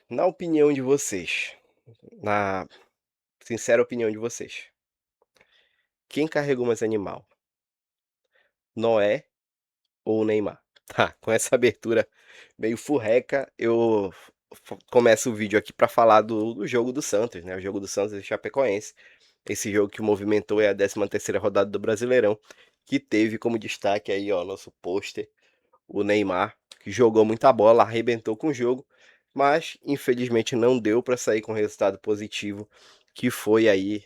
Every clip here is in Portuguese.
Na opinião de vocês, na sincera opinião de vocês, quem carregou mais animal, Noé ou Neymar? Tá, com essa abertura meio furreca, eu começo o vídeo aqui para falar do jogo do Santos, né? O jogo do Santos e Chapecoense. Esse jogo que movimentou a 13ª rodada do Brasileirão, que teve como destaque aí, ó, nosso pôster, o Neymar, que jogou muita bola, arrebentou com o jogo, mas infelizmente não deu para sair com resultado positivo, que foi aí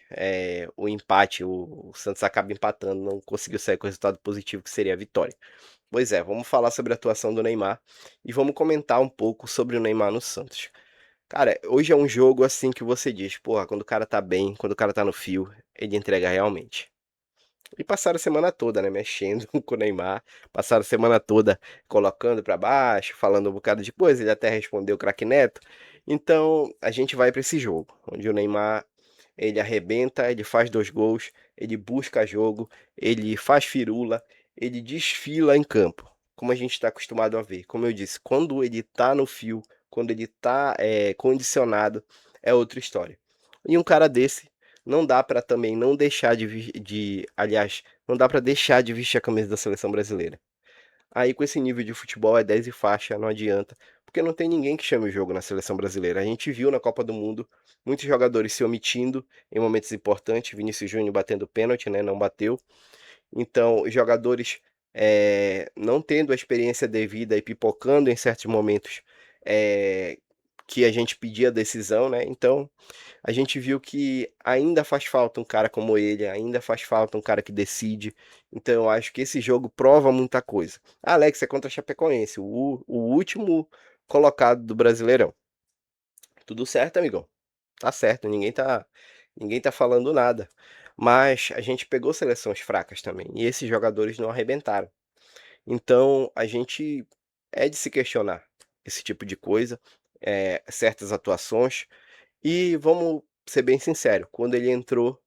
o empate. O Santos acaba empatando, não conseguiu sair com resultado positivo, que seria a vitória. Pois é, vamos falar sobre a atuação do Neymar e vamos comentar um pouco sobre o Neymar no Santos. Cara, hoje é um jogo assim que você diz, porra, quando o cara tá bem, quando o cara tá no fio, ele entrega realmente. E passaram a semana toda, né, mexendo com o Neymar, passaram a semana toda colocando pra baixo, falando um bocado de coisa, ele até respondeu o craque Neto. Então, a gente vai pra esse jogo, onde o Neymar, ele arrebenta, ele faz 2 gols, ele busca jogo, ele faz firula, ele desfila em campo, como a gente está acostumado a ver. Como eu disse, quando ele tá no fio, quando ele tá, condicionado, é outra história. E um cara desse não dá pra também não deixar aliás, não dá pra deixar de vestir a camisa da seleção brasileira. Aí com esse nível de futebol é 10 e faixa, não adianta, porque não tem ninguém que chame o jogo na seleção brasileira. A gente viu na Copa do Mundo muitos jogadores se omitindo em momentos importantes, Vinícius Júnior batendo pênalti, né, não bateu. Então, os jogadores, não tendo a experiência devida e pipocando em certos momentos, que a gente pedia decisão, né, então a gente viu que ainda faz falta um cara como ele, ainda faz falta um cara que decide. Então eu acho que esse jogo prova muita coisa. Alex é contra a Chapecoense, o último colocado do Brasileirão. Tudo certo, amigão? Tá certo, ninguém tá falando nada. Mas a gente pegou seleções fracas também, e esses jogadores não arrebentaram. Então a gente é de se questionar esse tipo de coisa, certas atuações. E vamos ser bem sincero, quando ele entrou,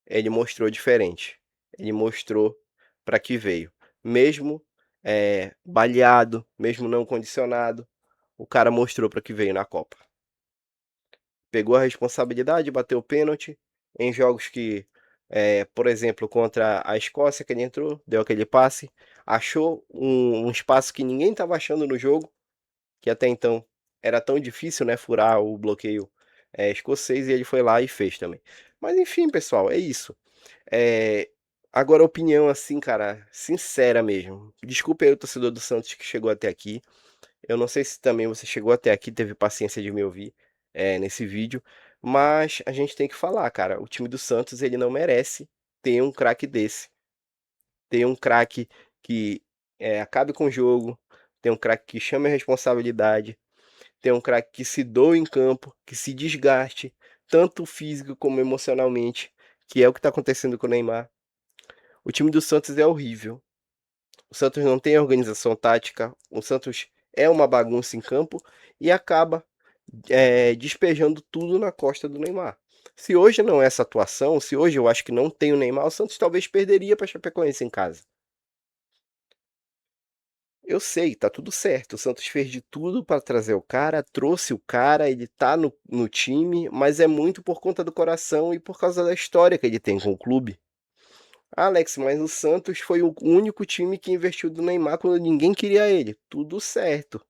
ele mostrou diferente. Ele mostrou para que veio. Mesmo, baleado, mesmo não condicionado, o cara mostrou para que veio na Copa. Pegou a responsabilidade, bateu o pênalti em jogos que, por exemplo, contra a Escócia, que ele entrou, deu aquele passe, achou um espaço que ninguém estava achando no jogo, que até então era tão difícil, né, furar o bloqueio, escocês, e ele foi lá e fez também. Mas enfim, pessoal, é isso. Eh, Agora a opinião, assim, cara, sincera mesmo. Desculpe aí o torcedor do Santos que chegou até aqui. Eu não sei se também você chegou até aqui, teve paciência de me ouvir, nesse vídeo, mas a gente tem que falar, cara, o time do Santos, ele não merece ter um craque desse. Ter um craque que, acabe com o jogo, ter um craque que chame a responsabilidade, ter um craque que se doe em campo, que se desgaste, tanto físico como emocionalmente, que é o que está acontecendo com o Neymar. O time do Santos é horrível. O Santos não tem organização tática, o Santos é uma bagunça em campo e acaba, despejando tudo na costa do Neymar. Se hoje não é essa atuação, se hoje eu acho que não tem o Neymar, o Santos talvez perderia para Chapecoense em casa. Eu sei, tá tudo certo. O Santos fez de tudo para trazer o cara, trouxe o cara, ele tá no time, mas é muito por conta do coração e por causa da história que ele tem com o clube. Ah, Alex, mas o Santos foi o único time que investiu do Neymar quando ninguém queria ele. Tudo certo.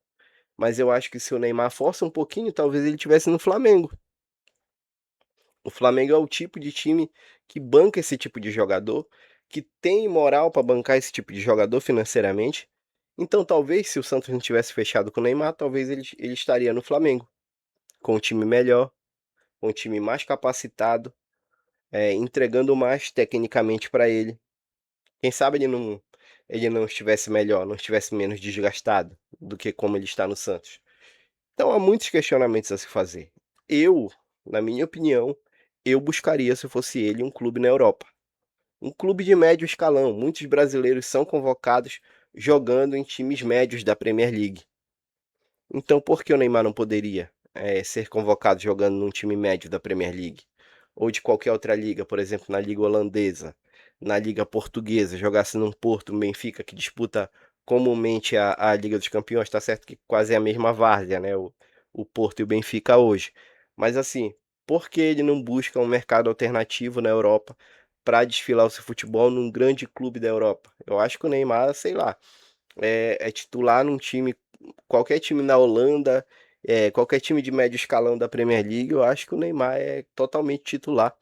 Mas eu acho que se o Neymar força um pouquinho, talvez ele tivesse no Flamengo. O Flamengo é o tipo de time que banca esse tipo de jogador, que tem moral para bancar esse tipo de jogador financeiramente. Então, talvez se o Santos não tivesse fechado com o Neymar, talvez ele estaria no Flamengo, com um time melhor, com um time mais capacitado, entregando mais tecnicamente para ele. Quem sabe ele não estivesse melhor, não estivesse menos desgastado do que como ele está no Santos. Então há muitos questionamentos a se fazer. Eu, na minha opinião, eu buscaria, se eu fosse ele, um clube na Europa. Um clube de médio escalão. Muitos brasileiros são convocados jogando em times médios da Premier League. Então por que o Neymar não poderia, ser convocado jogando num time médio da Premier League? Ou de qualquer outra liga, por exemplo, na liga holandesa, na liga portuguesa, jogasse num Porto, um Benfica, que disputa comumente a Liga dos Campeões, tá certo que quase é a mesma várzea, né? o Porto e o Benfica hoje. Mas assim, por que ele não busca um mercado alternativo na Europa para desfilar o seu futebol num grande clube da Europa? Eu acho que o Neymar, sei lá, é titular num time, qualquer time na Holanda, qualquer time de médio escalão da Premier League, eu acho que o Neymar é totalmente titular.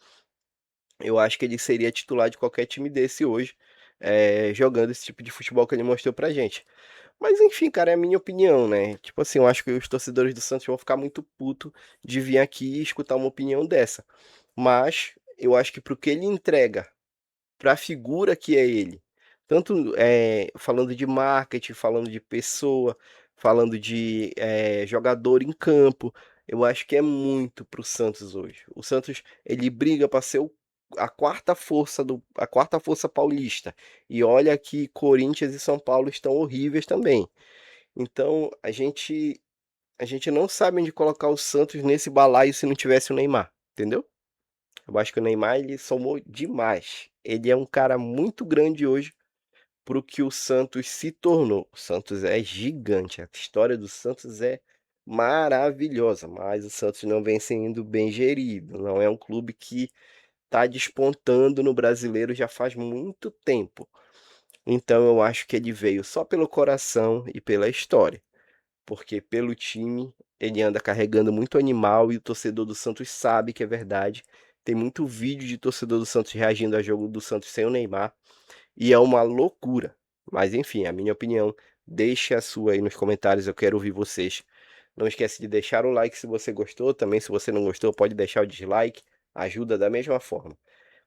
Eu acho que ele seria titular de qualquer time desse hoje, jogando esse tipo de futebol que ele mostrou pra gente. Mas enfim, cara, é a minha opinião, né. Tipo assim, eu acho que os torcedores do Santos vão ficar muito puto de vir aqui e escutar uma opinião dessa. Mas eu acho que para o que ele entrega, para a figura que é ele, tanto, falando de marketing, falando de pessoa, falando de, jogador em campo, eu acho que é muito para o Santos hoje. O Santos, ele briga para ser a quarta força paulista, e olha que Corinthians e São Paulo estão horríveis também. Então a gente não sabe onde colocar o Santos nesse balaio se não tivesse o Neymar, entendeu? Eu acho que o Neymar ele somou demais. Ele é um cara muito grande hoje para o que o Santos se tornou. O Santos é gigante, a história do Santos é maravilhosa, mas o Santos não vem sendo bem gerido, não é um clube que está despontando no brasileiro já faz muito tempo. Então eu acho que ele veio só pelo coração e pela história. Porque pelo time, ele anda carregando muito animal e o torcedor do Santos sabe que é verdade. Tem muito vídeo de torcedor do Santos reagindo a jogo do Santos sem o Neymar, e é uma loucura. Mas enfim, a minha opinião, deixe a sua aí nos comentários, eu quero ouvir vocês. Não esquece de deixar o like se você gostou, também se você não gostou, pode deixar o dislike, ajuda da mesma forma.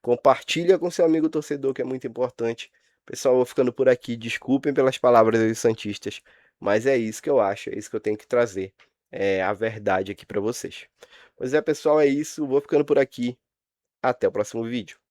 Compartilha com seu amigo torcedor, que é muito importante. Pessoal, eu vou ficando por aqui. Desculpem pelas palavras dos santistas, mas é isso que eu acho, é isso que eu tenho que trazer, a verdade aqui para vocês. Pois é, pessoal, é isso. Vou ficando por aqui. Até o próximo vídeo.